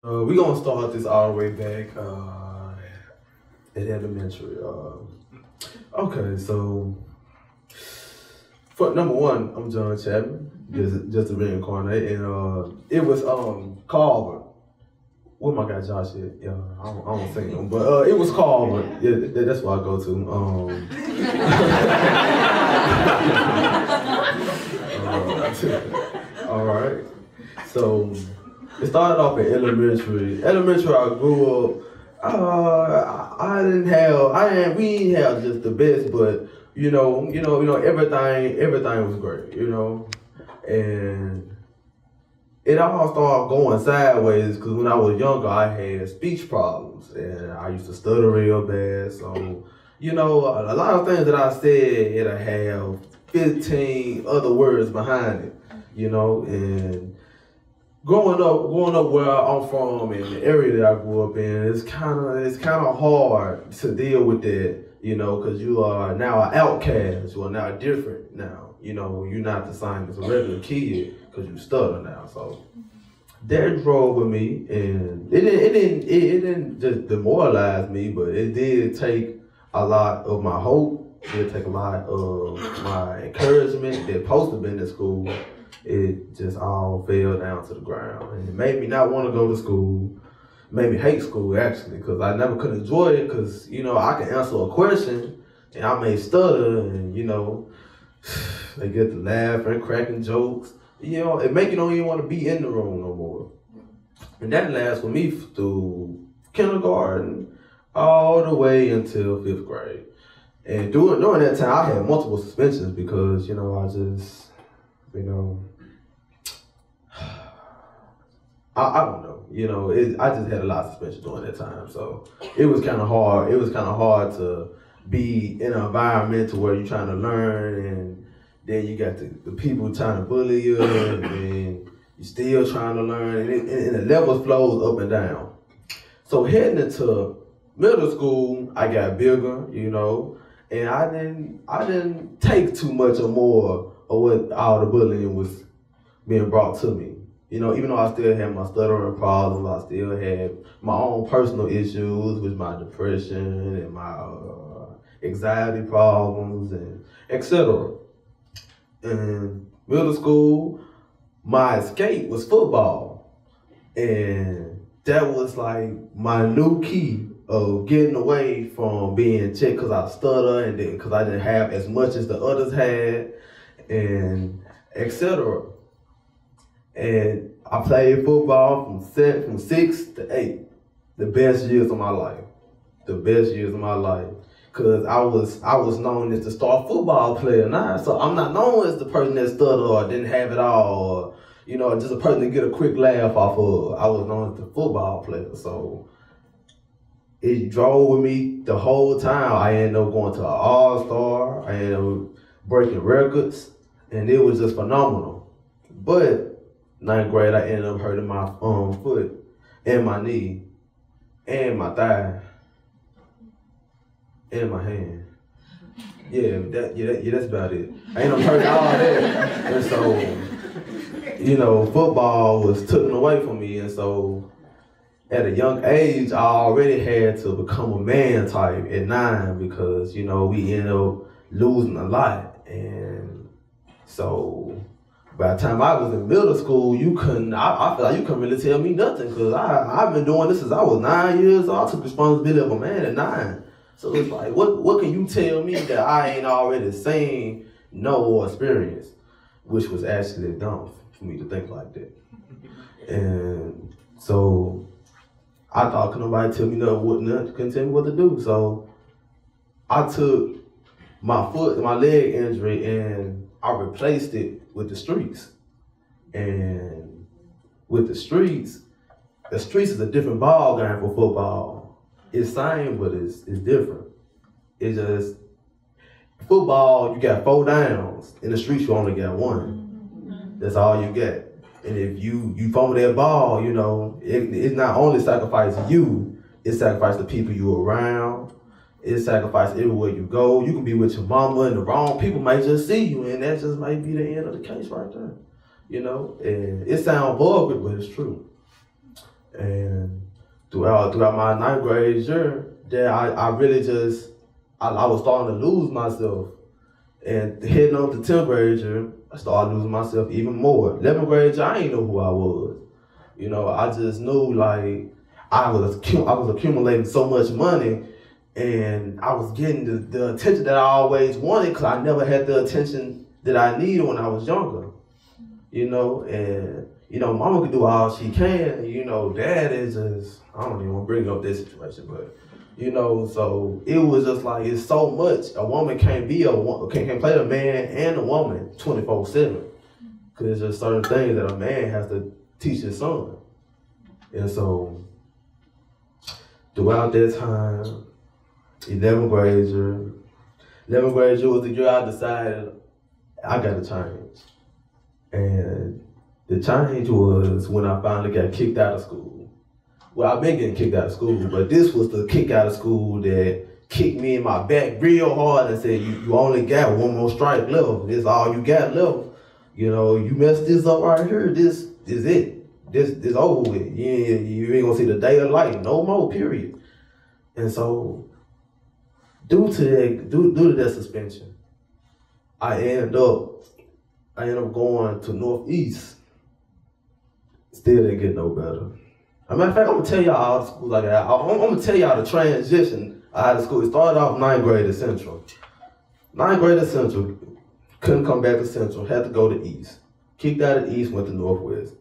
We're going to start this all the way back at elementary. Okay, so for number one, I'm John Chatman, just to reincarnate, and it was Carver. Where my guy Josh at? Yeah, I don't sing him, but it was Carver. Yeah, that's what I go to. All right, so it started off in elementary. Elementary, I grew up. We didn't have just the best, but everything was great, and it all started going sideways because when I was younger, I had speech problems and I used to stutter real bad. So, a lot of things that I said, it'll have 15 other words behind it, and growing up where I'm from and the area that I grew up in, it's kind of hard to deal with that, because you are now an outcast. You are now different now. You're not the same as a regular kid because you stutter now. So that drove with me, and it didn't just demoralize me, but it did take a lot of my hope. It did take a lot of my encouragement that supposed to be in the school. It just all fell down to the ground, and it made me not want to go to school. Made me hate school actually, because I never could enjoy it. Because I can answer a question, and I may stutter, and they get to laughing, cracking jokes. It make you don't even want to be in the room no more. And that lasts with me through kindergarten all the way until 5th grade. And during that time, I had multiple suspensions because I don't know. I just had a lot of suspension during that time, so it was kind of hard. It was kind of hard to be in an environment to where you're trying to learn, and then you got the people trying to bully you, and you're still trying to learn, and the levels flows up and down. So heading into middle school, I got bigger, and I didn't take too much or more of what all the bullying was being brought to me. Even though I still had my stuttering problems, I still had my own personal issues with my depression and my anxiety problems and etc. In middle school, my escape was football. And that was like my new key of getting away from being checked because I stutter and because I didn't have as much as the others had and etc. And I played football from 6 to 8, the best years of my life. The best years of my life. Because I was known as the star football player now. So I'm not known as the person that stuttered or didn't have it all, or just a person to get a quick laugh off of. I was known as the football player. So it drove with me the whole time. I ended up going to an all-star. I ended up breaking records. And it was just phenomenal. But 9th grade, I ended up hurting my foot and my knee and my thigh and my hand. That's about it. I ended up hurting all that. And so, football was taken away from me. And so at a young age, I already had to become a man type at 9 because, we ended up losing a lot. And so by the time I was in middle school, I feel like you couldn't really tell me nothing because I've been doing this since I was 9 years old. I took responsibility of a man at 9. So it's like, what can you tell me that I ain't already seen, know, or experienced? Which was actually dumb for me to think like that. And so I thought, couldn't nobody tell me nothing, couldn't tell me what to do. So I took my leg injury, and I replaced it with the streets. And with the streets is a different ball game for football. It's same, but it's different. It's just, football, you got 4 downs. In the streets, you only got 1. That's all you get. And if you fumble that ball, it's not only sacrificing you, it's sacrificing the people you around. It's sacrifice everywhere you go. You can be with your mama and the wrong people might just see you, and that just might be the end of the case right there. And it sounds vulgar, but it's true. And throughout my ninth grade year, that I really just, I was starting to lose myself. And heading up to 10th grade year, I started losing myself even more. 11th grade year, I didn't know who I was. You know, I just knew like I was accumulating so much money, and I was getting the attention that I always wanted, because I never had the attention that I needed when I was younger. You know, and you know, mama can do all she can. You know, dad is just, I don't even want to bring up this situation, but you know, so it was just like, it's so much. A woman can't play a man and a woman 24/7, because there's just certain things that a man has to teach his son. And so throughout that time, 11th grade year was the year I decided I got to change. And the change was when I finally got kicked out of school. Well, I've been getting kicked out of school, but this was the kick out of school that kicked me in my back real hard and said, you only got one more strike left. This all you got left. You know, you messed this up right here, this is it. This over with. You ain't gonna see the day of light no more, period. And so, due to that suspension, I ended up going to Northeast. Still didn't get no better. As a matter of fact, I'm gonna tell y'all all the schools I got. I'm gonna tell y'all the transition out of school. It started off 9th grade at Central. 9th grade at Central, couldn't come back to Central, had to go to East. Kicked out of East, went to Northwest.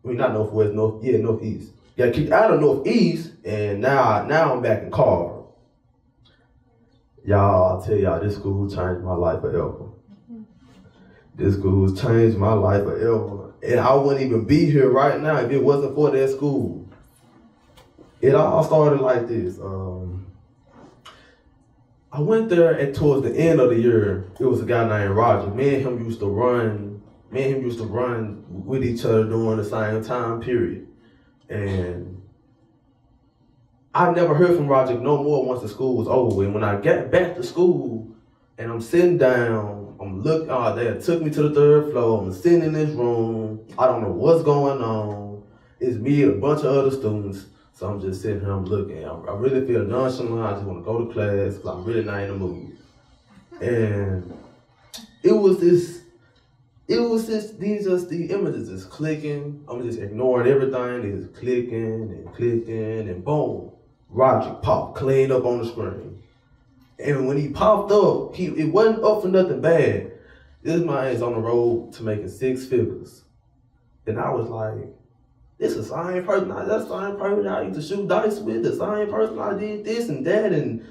I mean, not Northwest, Northeast. Got kicked out of Northeast, and now I'm back in Carver. Y'all, I'll tell y'all, this school changed my life forever. This school has changed my life forever. And I wouldn't even be here right now if it wasn't for that school. It all started like this. I went there and towards the end of the year, it was a guy named Roger. Me and him used to run with each other during the same time period. And I never heard from Roger no more once the school was over. And when I got back to school and I'm sitting down, they took me to the 3rd floor. I'm sitting in this room. I don't know what's going on. It's me and a bunch of other students. So I'm just sitting here, I'm looking. I really feel nonchalant. I just want to go to class because I'm really not in the mood. And the images just clicking. I'm just ignoring everything. It's clicking, and boom, Roger popped clean up on the screen. And when he popped up, it wasn't up for nothing bad. This man is on the road to making 6 figures. And I was like, this is the same person, that's the same person I used to shoot dice with, the same person I did this and that and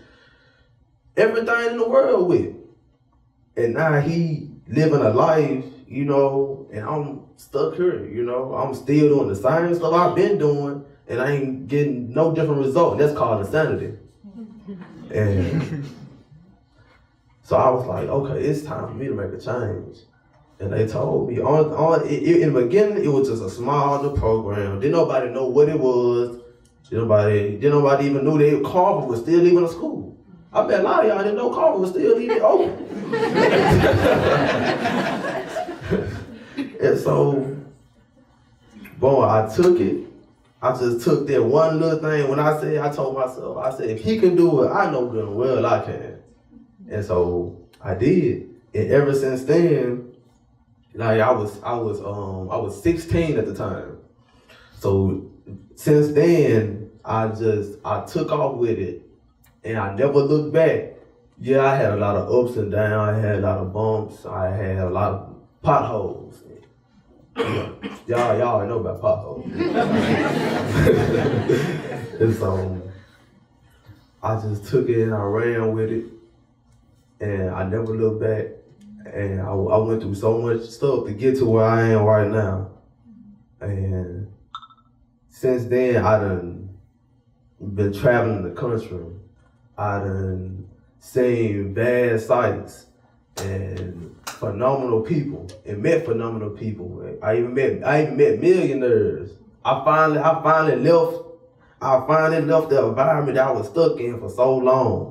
everything in the world with. And now he living a life, you know, and I'm stuck here, you know. I'm still doing the same stuff I've been doing, and I ain't getting no different result. And that's called insanity. And so I was like, okay, it's time for me to make a change. And they told me, in the beginning, it was just a small little program. Didn't nobody know what it was. Didn't nobody even knew that Carver was still leaving the school. I bet a lot of y'all didn't know Carver was still leaving open. And so, boy, I took it. I just took that one little thing. I told myself, I said, if he can do it, I know good and well I can. And so I did. And ever since then, like I was 16 at the time. So since then, I took off with it, and I never looked back. Yeah, I had a lot of ups and downs. I had a lot of bumps. I had a lot of potholes. Y'all know about potholes. And so I just took it and I ran with it, and I never looked back. And I went through so much stuff to get to where I am right now. And since then, I done been traveling the country. I done seen vast sights and phenomenal people, and met phenomenal people. I even met millionaires. I finally left the environment that I was stuck in for so long.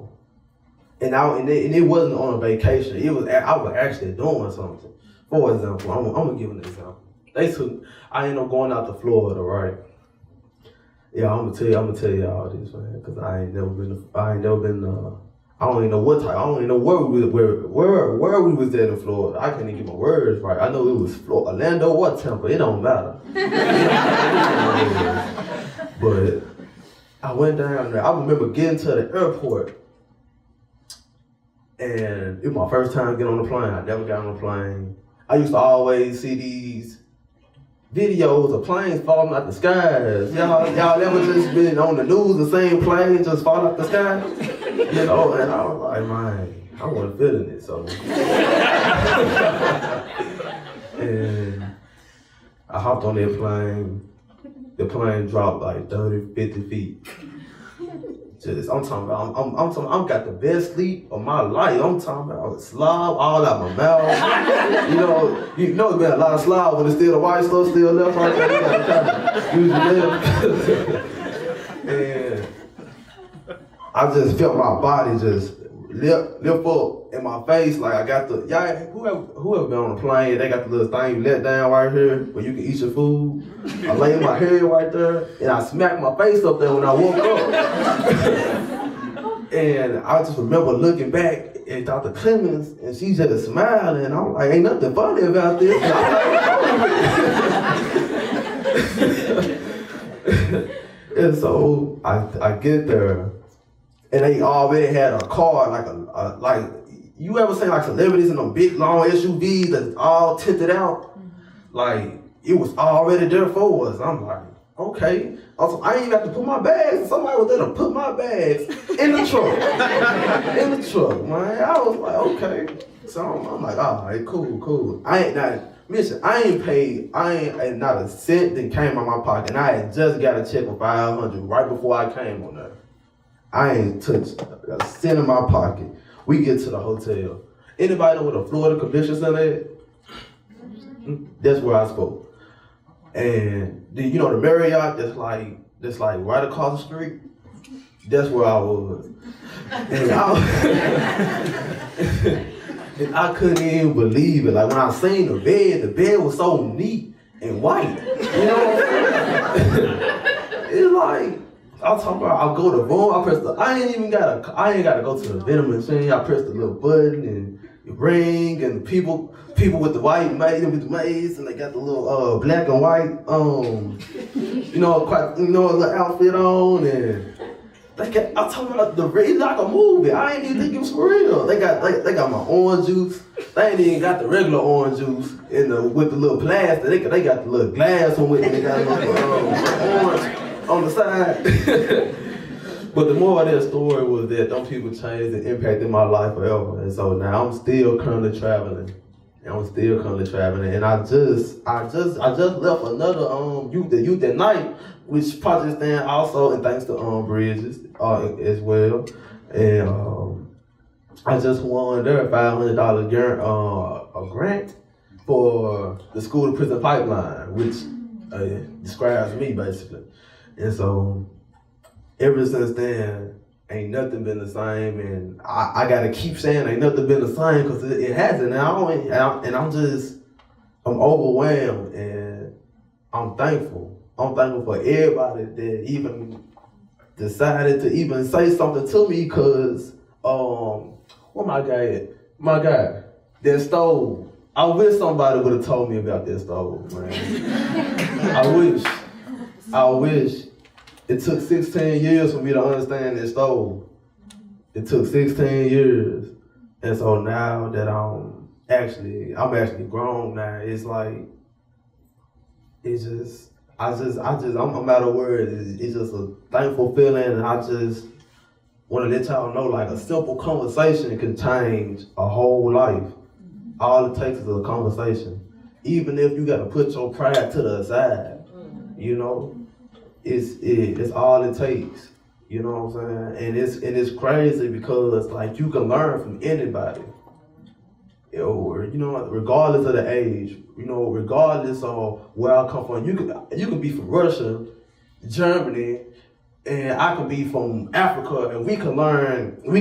And it wasn't on a vacation. I was actually doing something. For example, I'm gonna give an example. I ended up going out to Florida, right? Yeah, I'm gonna tell you all this, man, because I ain't never been, I don't even know what type, I don't even know where we was at in Florida. I can't even get my words right. I know it was Orlando or Tampa, it don't matter. But I went down there, I remember getting to the airport, and it was my first time getting on the plane. I never got on the plane. I used to always see these videos of planes falling out the skies. Y'all ever just been on the news, the same plane just fall out the sky? You know, and I was like, man, I wasn't feeling it, so. And I hopped on that plane. The plane dropped like 30, 50 feet. I'm talking about, I'm got the best sleep of my life. I'm talking about slob all out my mouth. you know, it's been a lot of slob, but it's still the white stuff still left right there. And I just felt my body just lift up in my face, like I got whoever been on a plane, they got the little thing you let down right here where you can eat your food. I laid my head right there, and I smacked my face up there when I woke up. And I just remember looking back at Dr. Clemens, and she just smiling, and I'm like, ain't nothing funny about this. And so I get there, and they already had a car, like you ever seen like celebrities in them big long SUVs that's all tinted out? Like it was already there for us. I'm like, okay. Also, I ain't even have to put my bags. Somebody was there to put my bags in the truck. In the truck, man. I was like, okay. So I'm like, all right, cool. I ain't not a cent that came out my pocket. And I had just got a check for $500 right before I came on there. I ain't touched a cent in my pocket. We get to the hotel. Anybody know where the Florida Convention Center is? That's where I spoke. And the Marriott that's like right across the street? That's where I was. And I couldn't even believe it. Like when I seen the bed was so neat and white. You know what I'm saying? It's like, I'm talking about, I'll go to the room, I ain't gotta go to the vending machine. I press the little button and the ring, and people with the white maze, with the maze, and they got the little black and white, little outfit on, and I'm talking about it's like a movie. I ain't even think it was for real. They got my orange juice. They ain't even got the regular orange juice with the little plastic. They got the little glass one with it. They got a little orange on the side. But the moral of that story was that them people changed and impacted my life forever. And so now I'm still currently traveling. And I just left another youth at night, which project stand also, and thanks to Bridges as well. And I just won their $500 grant for the school to prison pipeline, which describes me basically. And so ever since then, ain't nothing been the same, and I gotta keep saying ain't nothing been the same, because it hasn't now, and I'm overwhelmed, and I'm thankful. I'm thankful for everybody that even decided to even say something to me, because what my guy, that stove, I wish somebody would have told me about that stove, man. I wish. It took 16 years for me to understand this stove. It took 16 years. And so now that I'm actually grown now, it's like, I'm out of words. It's just a thankful feeling, and I just want to let y'all know, like, a simple conversation can change a whole life. All it takes is a conversation. Even if you gotta put your pride to the side, it's all it takes, you know what I'm saying? And it's crazy because like you can learn from anybody, regardless of the age, regardless of where I come from. You can be from Russia, Germany, and I can be from Africa, and we can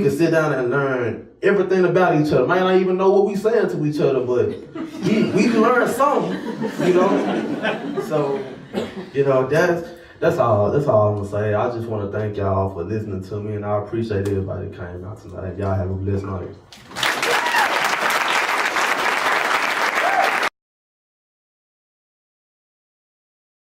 sit down and learn everything about each other. Might not even know what we saying to each other, but we can learn something, So, That's all I'm gonna say. I just want to thank y'all for listening to me, and I appreciate everybody that came out tonight. Y'all have a blessed night.